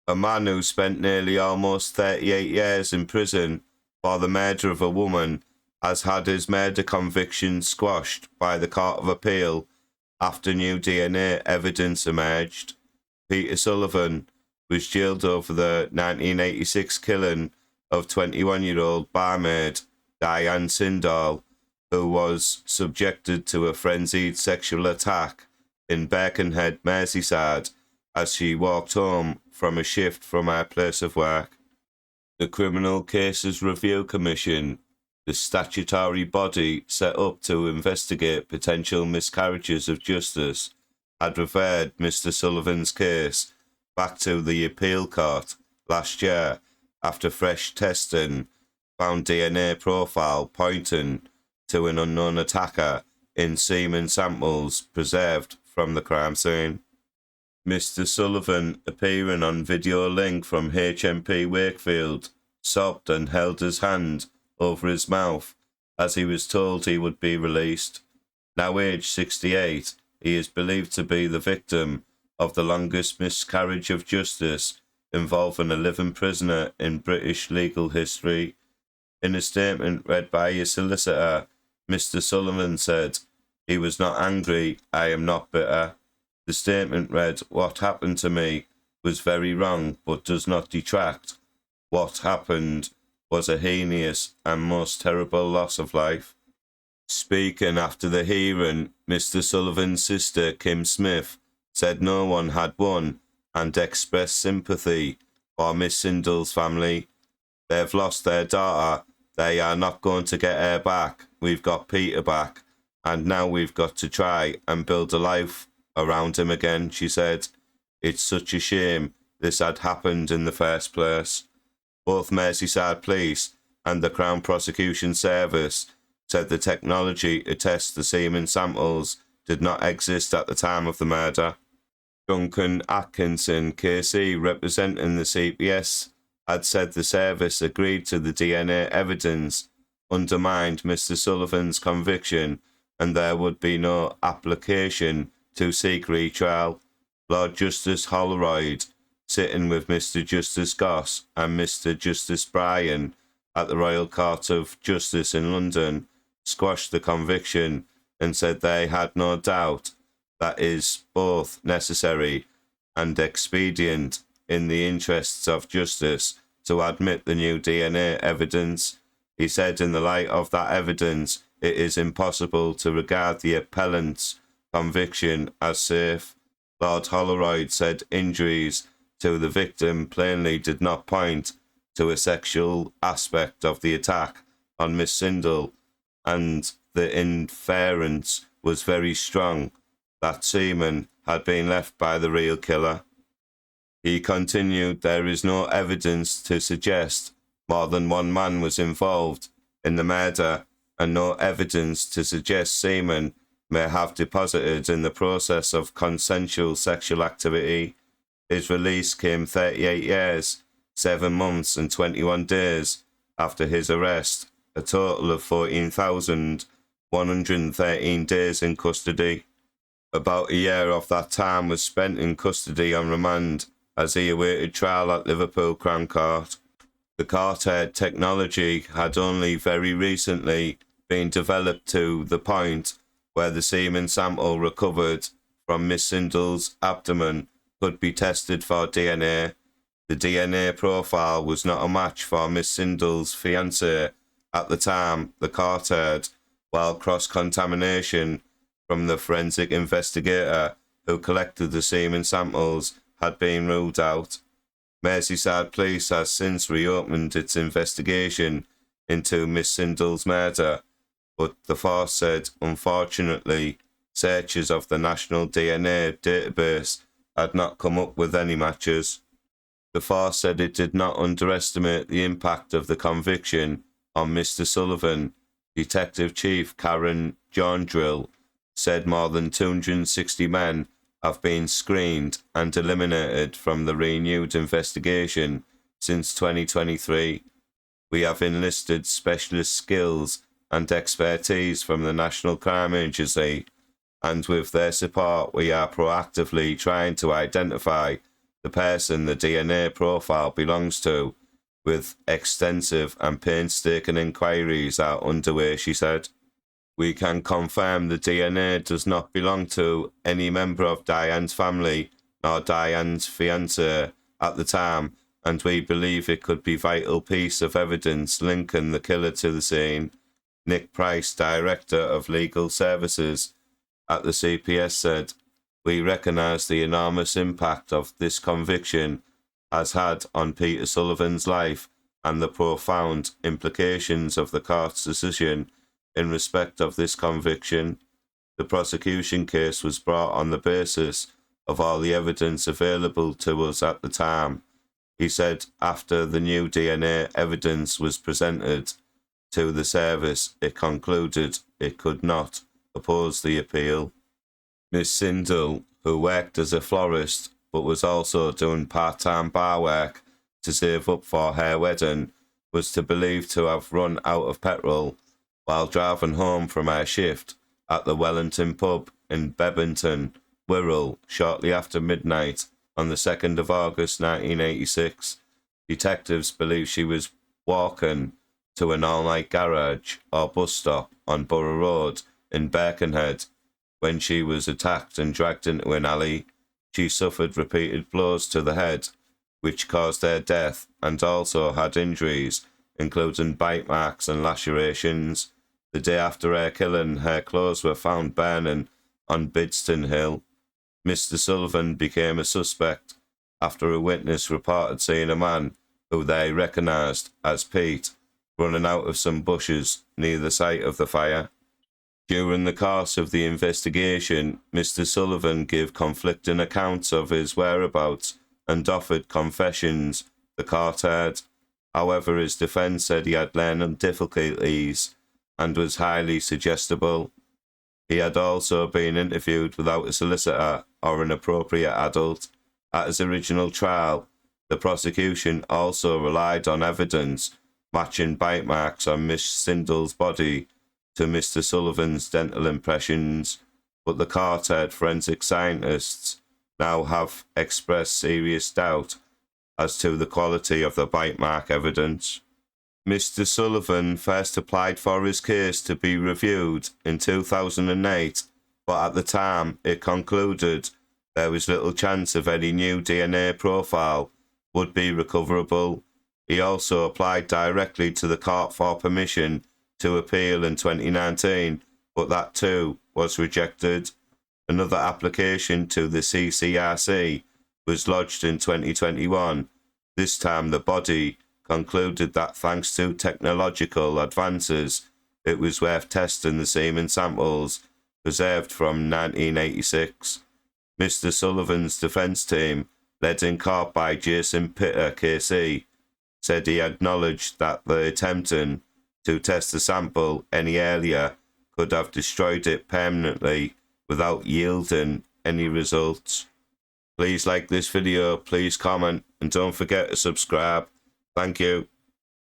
A man who spent nearly almost 38 years in prison for the murder of a woman has had his murder conviction squashed by the Court of Appeal after new DNA evidence emerged. Peter Sullivan was jailed over the 1986 killing of 21-year-old barmaid Diane Sindall, who was subjected to a frenzied sexual attack in Birkenhead, Merseyside, as she walked home from a shift from her place of work. The Criminal Cases Review Commission, the statutory body set up to investigate potential miscarriages of justice, had referred Mr Sullivan's case back to the appeal court last year after fresh testing found DNA profile pointing to an unknown attacker in semen samples preserved from the crime scene. Mr Sullivan, appearing on video link from HMP Wakefield, sobbed and held his hand over his mouth as he was told he would be released. Now aged 68, he is believed to be the victim of the longest miscarriage of justice involving a living prisoner in British legal history. In a statement read by his solicitor, Mr Sullivan said, "He was not angry, I am not bitter." The statement read, "What happened to me was very wrong but does not detract. What happened was a heinous and most terrible loss of life." Speaking after the hearing, Mr Sullivan's sister, Kim Smith, said no one had won and expressed sympathy for Miss Sindall's family. "They've lost their daughter. They are not going to get her back. We've got Peter back, and now we've got to try and build a life around him again," she said. "It's such a shame this had happened in the first place." Both Merseyside Police and the Crown Prosecution Service said the technology to test the semen samples did not exist at the time of the murder. Duncan Atkinson, KC, representing the CPS, had said the service agreed to the DNA evidence, undermined Mr Sullivan's conviction, and there would be no application to seek retrial. Lord Justice Holroyd, sitting with Mr Justice Goss and Mr Justice Bryan at the Royal Court of Justice in London, squashed the conviction and said they had no doubt that is both necessary and expedient in the interests of justice to admit the new DNA evidence. He said in the light of that evidence, it is impossible to regard the appellant's conviction as safe. Lord Holroyd said injuries to the victim plainly did not point to a sexual aspect of the attack on Miss Sindall, and the inference was very strong that semen had been left by the real killer. He continued, "There is no evidence to suggest more than one man was involved in the murder, and no evidence to suggest semen may have deposited in the process of consensual sexual activity." His release came 38 years, 7 months and 21 days after his arrest, a total of 14,113 days in custody. About a year of that time was spent in custody on remand as he awaited trial at Liverpool Crown Court. The court-heard technology had only very recently been developed to the point where the semen sample recovered from Miss Sindall's abdomen could be tested for DNA. The DNA profile was not a match for Miss Sindall's fiancé at the time the court heard, while cross-contamination from the forensic investigator who collected the semen samples had been ruled out. Merseyside Police has since reopened its investigation into Miss Sindall's murder, but the force said, unfortunately, searches of the National DNA database had not come up with any matches. The force said it did not underestimate the impact of the conviction on Mr Sullivan. Detective Chief Karen Jondrill said more than 260 men have been screened and eliminated from the renewed investigation since 2023. "We have enlisted specialist skills and expertise from the National Crime Agency, and with their support we are proactively trying to identify the person the DNA profile belongs to, with extensive and painstaking inquiries are underway, she said. We can confirm the DNA does not belong to any member of Diane's family nor Diane's fiancé at the time, and we believe it could be a vital piece of evidence linking the killer to the scene. Nick Price, Director of Legal Services at the CPS, said, "We recognise the enormous impact of this conviction has had on Peter Sullivan's life and the profound implications of the court's decision in respect of this conviction. The prosecution case was brought on the basis of all the evidence available to us at the time," he said. After the new DNA evidence was presented to the service, it concluded it could not oppose the appeal. Miss Sindel, who worked as a florist but was also doing part-time bar work to save up for her wedding, was believed to have run out of petrol while driving home from her shift at the Wellington pub in Bebington, Wirral, shortly after midnight on the 2nd of August 1986. Detectives believe she was walking to an all-night garage or bus stop on Borough Road in Birkenhead when she was attacked and dragged into an alley. She suffered repeated blows to the head, which caused her death, and also had injuries, including bite marks and lacerations. The day after her killing, her clothes were found burning on Bidston Hill. Mr Sullivan became a suspect after a witness reported seeing a man, who they recognised as Pete, running out of some bushes near the site of the fire. During the course of the investigation, Mr Sullivan gave conflicting accounts of his whereabouts and offered confessions the court heard. However, his defence said he had learning difficulties and was highly suggestible. He had also been interviewed without a solicitor or an appropriate adult. At his original trial, the prosecution also relied on evidence matching bite marks on Miss Sindel's body to Mr Sullivan's dental impressions, but the court-heard forensic scientists now have expressed serious doubt as to the quality of the bite mark evidence. Mr Sullivan first applied for his case to be reviewed in 2008, but at the time it concluded there was little chance of any new DNA profile would be recoverable. He also applied directly to the court for permission to appeal in 2019, but that too was rejected. Another application to the CCRC was lodged in 2021. This time the body concluded that thanks to technological advances, it was worth testing the semen samples preserved from 1986. Mr Sullivan's defence team, led in court by Jason Pitter KC, said he acknowledged that the attempting to test the sample any earlier could have destroyed it permanently without yielding any results. Please like this video, please comment, and don't forget to subscribe. Thank you.